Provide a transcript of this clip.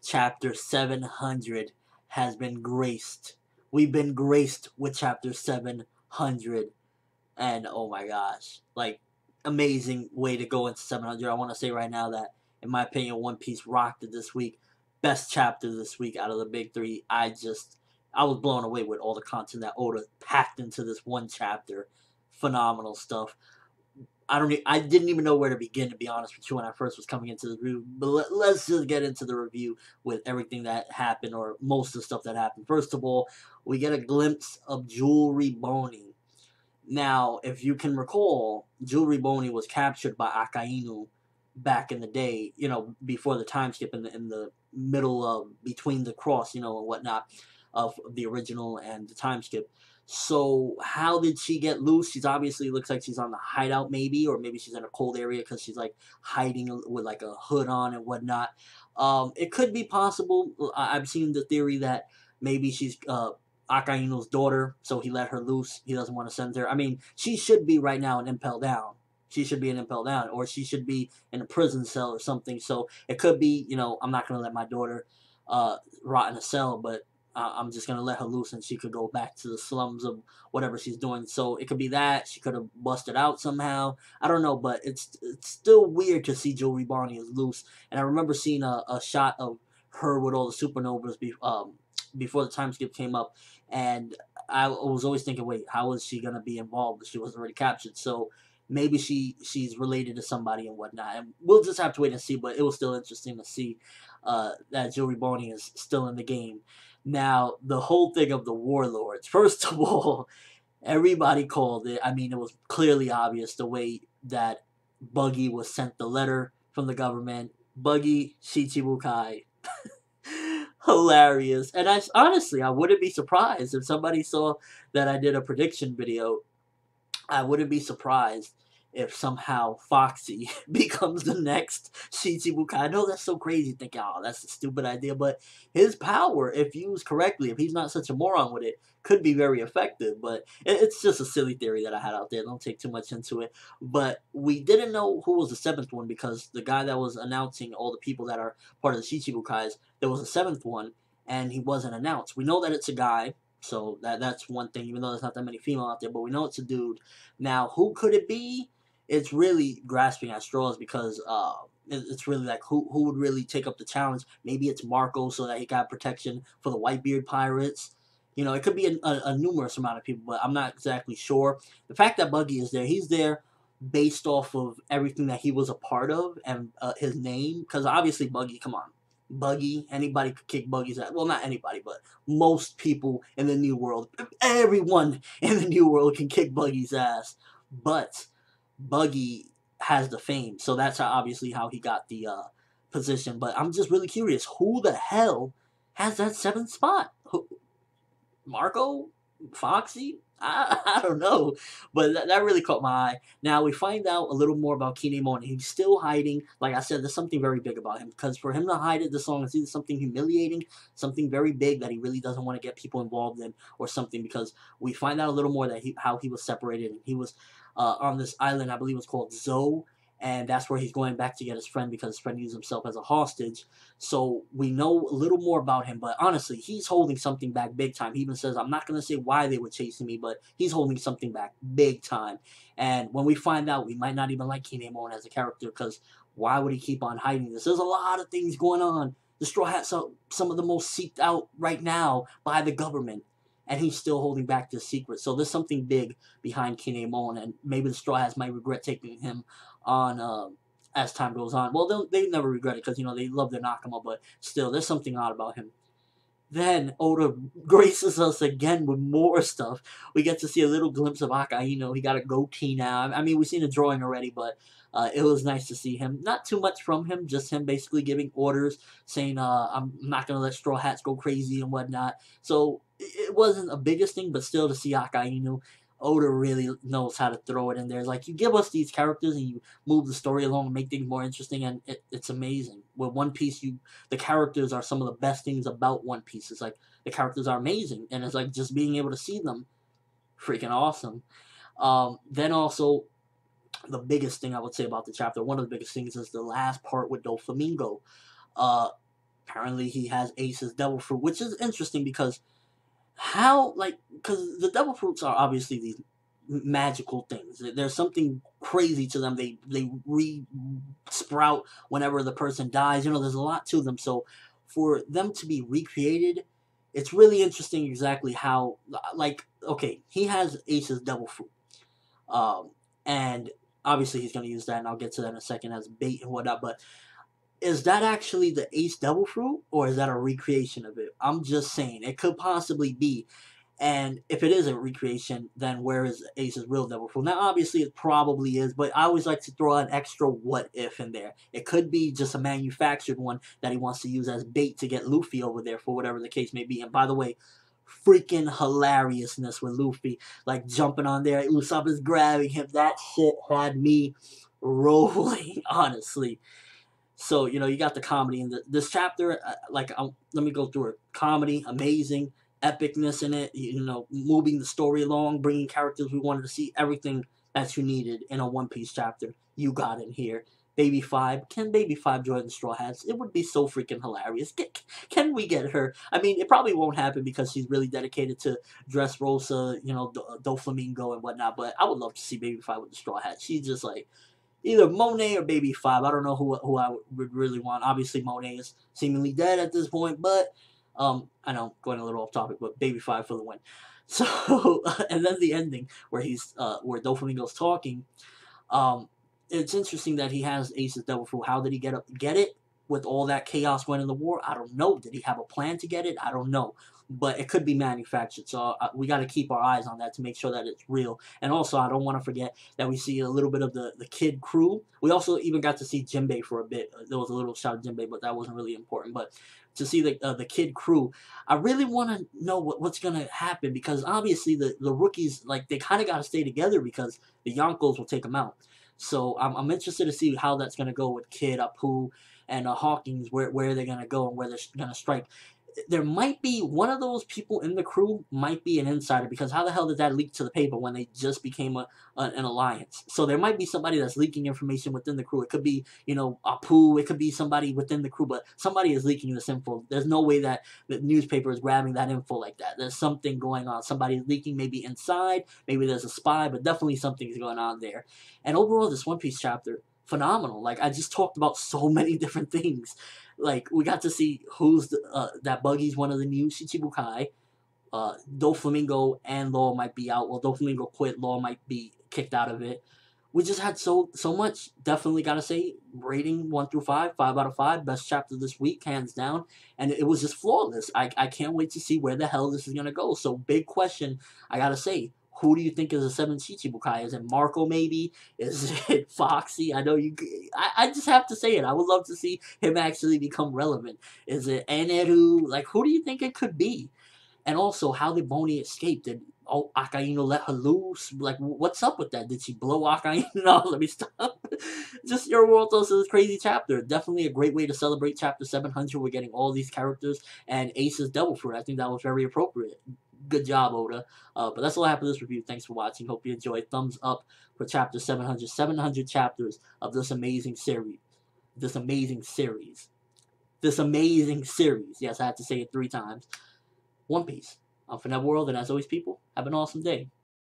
chapter 700 has been graced. We've been graced with chapter 700, and oh my gosh, like, amazing way to go into 700. I want to say right now that, in my opinion, One Piece rocked it this week. Best chapter this week out of the big three. I was blown away with all the content that Oda packed into this one chapter. Phenomenal stuff. I didn't even know where to begin, to be honest with you, when I first was coming into the review. But let's just get into the review with everything that happened, or most of the stuff that happened. First of all, we get a glimpse of Jewelry Bonney. Now, if you can recall, Jewelry Bonney was captured by Akainu back in the day, before the time skip, in the middle of, between the cross, and whatnot, of the original and the time skip. So how did she get loose? She's obviously, looks like she's on the hideout, maybe, or maybe she's in a cold area because she's like hiding with like a hood on and whatnot. It could be possible. I've seen the theory that maybe she's Akainu's daughter, so he let her loose. He doesn't want to send her. I mean, she should be right now an Impel Down. She should be an Impel Down, or she should be in a prison cell or something. So it could be, I'm not going to let my daughter rot in a cell, but I'm just going to let her loose and she could go back to the slums of whatever she's doing. So it could be that. She could have busted out somehow. I don't know, but it's still weird to see Jewelry Bonney is loose. And I remember seeing a shot of her with all the supernovas before the time skip came up. And I was always thinking, wait, how is she going to be involved if she was already captured? So maybe she's related to somebody and whatnot. And we'll just have to wait and see, but it was still interesting to see that Jewelry Bonney is still in the game. Now, the whole thing of the warlords, first of all, everybody called it. I mean, it was clearly obvious the way that Buggy was sent the letter from the government. Buggy, Shichibukai. Hilarious. And honestly, I wouldn't be surprised if somebody saw that I did a prediction video. I wouldn't be surprised if somehow Foxy becomes the next Shichibukai. I know that's so crazy, thinking, oh, that's a stupid idea, but his power, if used correctly, if he's not such a moron with it, could be very effective. But it's just a silly theory that I had out there. Don't take too much into it. But we didn't know who was the seventh one, because the guy that was announcing all the people that are part of the Shichibukais, there was a seventh one, and he wasn't announced. We know that it's a guy. So that's one thing, even though there's not that many female out there, but we know it's a dude. Now, who could it be? It's really grasping at straws, because it's really like, who would really take up the challenge? Maybe it's Marco, so that he got protection for the Whitebeard pirates. It could be a numerous amount of people, but I'm not exactly sure. The fact that Buggy is there, he's there based off of everything that he was a part of, and his name, because obviously Buggy, come on. Buggy, anybody could kick Buggy's ass. Well, not anybody, but most people in the New World, everyone in the New World can kick Buggy's ass. But Buggy has the fame, so that's obviously how he got the position. But I'm just really curious, who the hell has that seventh spot? Marco? Foxy? I don't know, but that really caught my eye. Now we find out a little more about Kinemon. He's still hiding. Like I said, there's something very big about him, because for him to hide it this long is either something humiliating, something very big that he really doesn't want to get people involved in, or something, because we find out a little more that how he was separated, and he was on this island, I believe it's called Zoe, and that's where he's going back to get his friend, because his friend used himself as a hostage. So we know a little more about him, but honestly, he's holding something back big time. He even says, I'm not going to say why they were chasing me, but he's holding something back big time. And when we find out, we might not even like Kinemon as a character, because why would he keep on hiding this? There's a lot of things going on. The Straw Hats are some of the most seeked out right now by the government, and he's still holding back this secret. So there's something big behind Kinemon, and maybe the Straw Hats might regret taking him on as time goes on. Well, they never regret it, because they love their Nakama, but still, there's something odd about him. Then Oda graces us again with more stuff. We get to see a little glimpse of Akainu. He got a goatee now. I mean, we've seen a drawing already, but it was nice to see him. Not too much from him, just him basically giving orders, saying, I'm not going to let Straw Hats go crazy and whatnot. So it wasn't a biggest thing, but still, to see Akainu, Oda really knows how to throw it in there. Like, you give us these characters and you move the story along and make things more interesting, and it's amazing. With One Piece, the characters are some of the best things about One Piece. It's like, the characters are amazing, and it's like just being able to see them, freaking awesome. Then also, the biggest thing I would say about the chapter, one of the biggest things, is the last part with Doflamingo. Apparently he has Ace's devil fruit, which is interesting because how, like, because the devil fruits are obviously these magical things. There's something crazy to them. They sprout whenever the person dies. You know, there's a lot to them. So for them to be recreated, it's really interesting exactly how, like, okay, he has Ace's devil fruit, um, and obviously he's going to use that, and I'll get to that in a second, as bait and whatnot. But is that actually the Ace devil fruit, or is that a recreation of it? I'm just saying it could possibly be. And if it is a recreation, then where is Ace's real devil fruit? Now, obviously, it probably is, but I always like to throw an extra what if in there. It could be just a manufactured one that he wants to use as bait to get Luffy over there for whatever the case may be. And by the way, freaking hilariousness with Luffy, like jumping on there, Usopp is grabbing him. That shit had me rolling, honestly. So, you know, you got the comedy in this chapter. Let me go through it. Comedy, amazing, epicness in it. You know, moving the story along, bringing characters we wanted to see, everything that you needed in a One Piece chapter. You got in here. Baby Five, can Baby Five join the Straw Hats? It would be so freaking hilarious. Can we get her? I mean, it probably won't happen because she's really dedicated to Dressrosa, you know, Doflamingo and whatnot. But I would love to see Baby Five with the Straw Hat. She's just like either Monet or Baby Five. I don't know who I would really want. Obviously, Monet is seemingly dead at this point, but I know, going a little off topic, but Baby Five for the win. So, and then the ending where where Doflamingo's talking. It's interesting that he has Ace's devil fruit. How did he get it with all that chaos going in the war? I don't know. Did he have a plan to get it? I don't know. But it could be manufactured. So we got to keep our eyes on that to make sure that it's real. And also, I don't want to forget that we see a little bit of the kid crew. We also even got to see Jinbei for a bit. There was a little shot of Jinbei, but that wasn't really important. But to see the kid crew, I really want to know what's going to happen, because obviously the rookies, like, they kind of got to stay together because the Yonkos will take them out. So I'm interested to see how that's going to go with Kid, Apu, and Hawkins, where they're going to go and where they're going to strike. There might be one of those people in the crew might be an insider, because how the hell did that leak to the paper when they just became an alliance? So there might be somebody that's leaking information within the crew. It could be, you know, Apu. It could be somebody within the crew, but somebody is leaking this info. There's no way that the newspaper is grabbing that info like that. There's something going on. Somebody's leaking, maybe inside. Maybe there's a spy, but definitely something's going on there. And overall, this One Piece chapter, phenomenal. Like, I just talked about so many different things. Like, we got to see who's that Buggy's one of the new Shichibukai. Doflamingo and Law might be out. Well, Doflamingo quit. Law might be kicked out of it. We just had so much. Definitely gotta say, rating 1 through 5, 5 out of 5. Best chapter this week, hands down. And it was just flawless. I can't wait to see where the hell this is gonna go. So, big question, I gotta say, who do you think is the 7th Shichibukai? Is it Marco, maybe? Is it Foxy? I know you... I just have to say it. I would love to see him actually become relevant. Is it Eneru? Like, who do you think it could be? And also, how did Bonney escape? Did Akainu let her loose? Like, what's up with that? Did she blow Akainu? No, let me stop. Just your world is a crazy chapter. Definitely a great way to celebrate chapter 700. We're getting all these characters and Ace's devil fruit. I think that was very appropriate. Good job, Oda. But that's all I have for this review. Thanks for watching. Hope you enjoyed. Thumbs up for chapter 700. 700 chapters of this amazing series. This amazing series. This amazing series. Yes, I had to say it 3 times. One Piece. I'm ForneverWorld, and as always, people, have an awesome day.